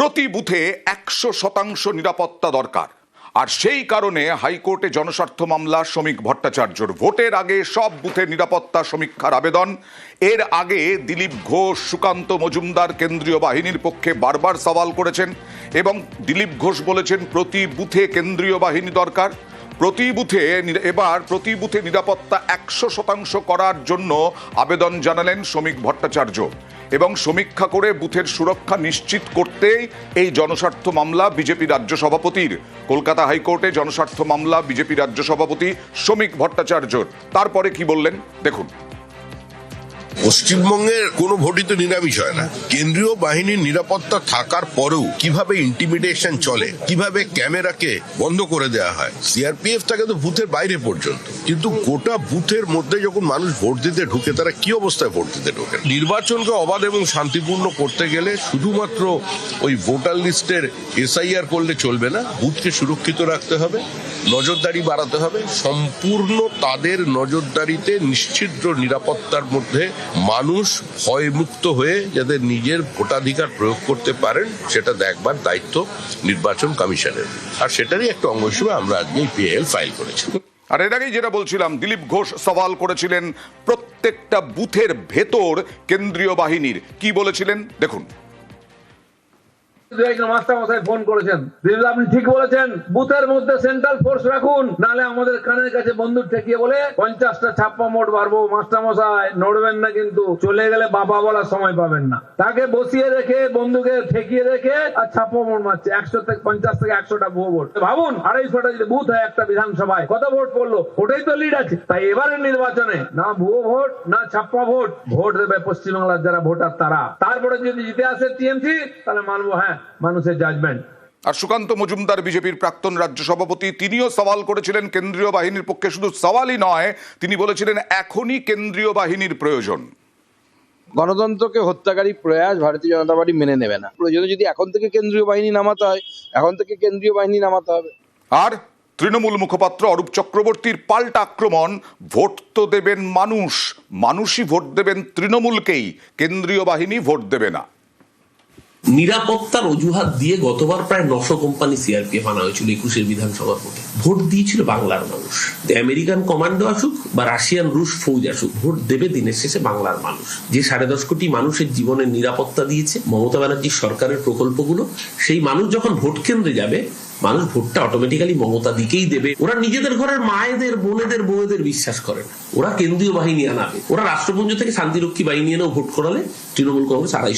প্রতি বুথে 100% নিরাপত্তা দরকার। আর সেই কারণে হাইকোর্টে জনস্বার্থ মামলা শ্রমিক ভট্টাচার্যর। ভোটের আগে সব বুথে নিরাপত্তা সমীক্ষার আবেদন। এর আগে দিলীপ ঘোষ, সুকান্ত মজুমদার কেন্দ্রীয় বাহিনীর পক্ষে বারবার সওয়াল করেছেন এবং দিলীপ ঘোষ বলেছেন প্রতি বুথে কেন্দ্রীয় বাহিনী দরকার। এবার প্রতি বুথে নিরাপত্তা 100% করার জন্য আবেদন জানালেন শ্রমিক ভট্টাচার্য এবং সমীক্ষা করে বুথের সুরক্ষা নিশ্চিত করতেই এই জনস্বার্থ মামলা বিজেপি রাজ্য সভাপতির। কলকাতা হাইকোর্টে জনস্বার্থ মামলা বিজেপি রাজ্য সভাপতি শ্রমিক ভট্টাচার্যর। তারপরে কি বললেন দেখুন। পশ্চিমবঙ্গের কোনো ভোটই তো নিরামিষ হয় না। কেন্দ্রীয় বাহিনীর নিরাপত্তা থাকার পরেও কিভাবে ইন্টিমিডেশন চলে, কিভাবে ক্যামেরাকে বন্ধ করে দেওয়া হয়। সিআরপিএফ থাকে তো বুথের বাইরে পর্যন্ত, কিন্তু গোটা বুথের মধ্যে যখন মানুষ ভোট দিতে ঢুকে তারা কি অবস্থায় ভোট দিতে ঢোকে। নির্বাচনকে অবাধ এবং শান্তিপূর্ণ করতে গেলে শুধুমাত্র ওই ভোটার লিস্টের এসআইআর করলে চলবে না, বুথকে সুরক্ষিত রাখতে হবে, নজরদারি বাড়াতে হবে। সম্পূর্ণ তাদের নজরদারিতে নিশ্চিদ্র নিরাপত্তার মধ্যে মানুষ ভয়মুক্ত হয়ে যাতে নিজের ভোটাধিকার প্রয়োগ করতে পারেন সেটা দেখবার দায়িত্ব নির্বাচন কমিশনের। আর সেটারই একটা অঙ্গ হিসেবে আমরা আজকে পিএল ফাইল করেছি। আর এর আগেই যেটা বলছিলাম, দিলীপ ঘোষ সওয়াল করেছিলেন প্রত্যেকটা বুথের ভেতর কেন্দ্রীয় বাহিনীর। কি বলেছিলেন দেখুন। মাস্টারমশাই ফোন করেছেন, আপনি ঠিক বলেছেন, বুথের মধ্যে সেন্ট্রাল ফোর্স রাখুন, নালে আমাদের কানের কাছে বন্দুক ঠেকিয়ে বলে 50টা ছাপ্পা মোট মারবো। মাস্টারমশাই নড়বেন না, কিন্তু চলে গেলে বাবা বলার সময় পাবেন না। তাকে বসিয়ে রেখে বন্দুকে ঠেকিয়ে রেখে আর ছাপ্পা মোট মারছে। 50 থেকে 100টা ভুয়ো ভোট। ভাবুন 250টা যদি বুথ হয় একটা বিধানসভায়, কত ভোট পড়লো? ওটাই তো লিড আছে। তাই এবারে নির্বাচনে না ভুয়ো ভোট না ছাপ্পা ভোট, ভোট দেবে পশ্চিমবাংলার যারা ভোটার তারা। তারপরে যদি জিতে আসে টিএমসি, তাহলে মানবো হ্যাঁ মানুষের জাজমেন্ট। আর সুকান্ত মজুমদার বিজেপির প্রাক্তন রাজ্য সভাপতি, তিনিও সওয়াল করেছিলেন কেন্দ্রীয় বাহিনীর পক্ষে। শুধু সওয়ালই নয়, তিনি বলেছিলেন এখনই কেন্দ্রীয় বাহিনীর প্রয়োজন। গণতন্ত্রকে হত্যাকারী প্রয়াস ভারতীয় জনতা পার্টি মেনে নেবে না। প্রয়োজনে যদি এখন থেকে কেন্দ্রীয় বাহিনী নামাতে হয়, এখন থেকে কেন্দ্রীয় বাহিনী নামাতে হবে। আর তৃণমূল মুখপাত্র অরূপ চক্রবর্তীর পাল্টা আক্রমণ, ভোট তো দেবেন মানুষ, মানুষই ভোট দেবেন তৃণমূলকেই, কেন্দ্রীয় বাহিনী ভোট দেবে না। নিরাপত্তার অজুহাত দিয়ে গতবার প্রায় 900 কোম্পানি সিআরপিএফ আনা হয়েছিল 21 বিধানসভার ভোটে। ভোট দিয়েছিল বাংলার মানুষ। আমেরিকান কমান্ডো আসুক বা রাশিয়ান রুশ ফৌজ আসুক, ভোট দেবে দিনের শেষে বাংলার মানুষ। যে 10.5 কোটি মানুষের জীবনের নিরাপত্তা দিয়েছে মমতা ব্যানার্জির সরকারের প্রকল্পগুলো, সেই মানুষ যখন ভোট কেন্দ্রে যাবে, মানুষ ভোটটা অটোমেটিক্যালি মমতা দিকেই দেবে। ওরা নিজেদের ঘরের মায়েদের, বোনেদের, বউদের বিশ্বাস করে না। ওরা কেন্দ্রীয় বাহিনী আনাবে। ওরা রাষ্ট্রপুঞ্জ থেকে শান্তিরক্ষী বাহিনী এনেও ভোট করালে তৃণমূল কংগ্রেস 250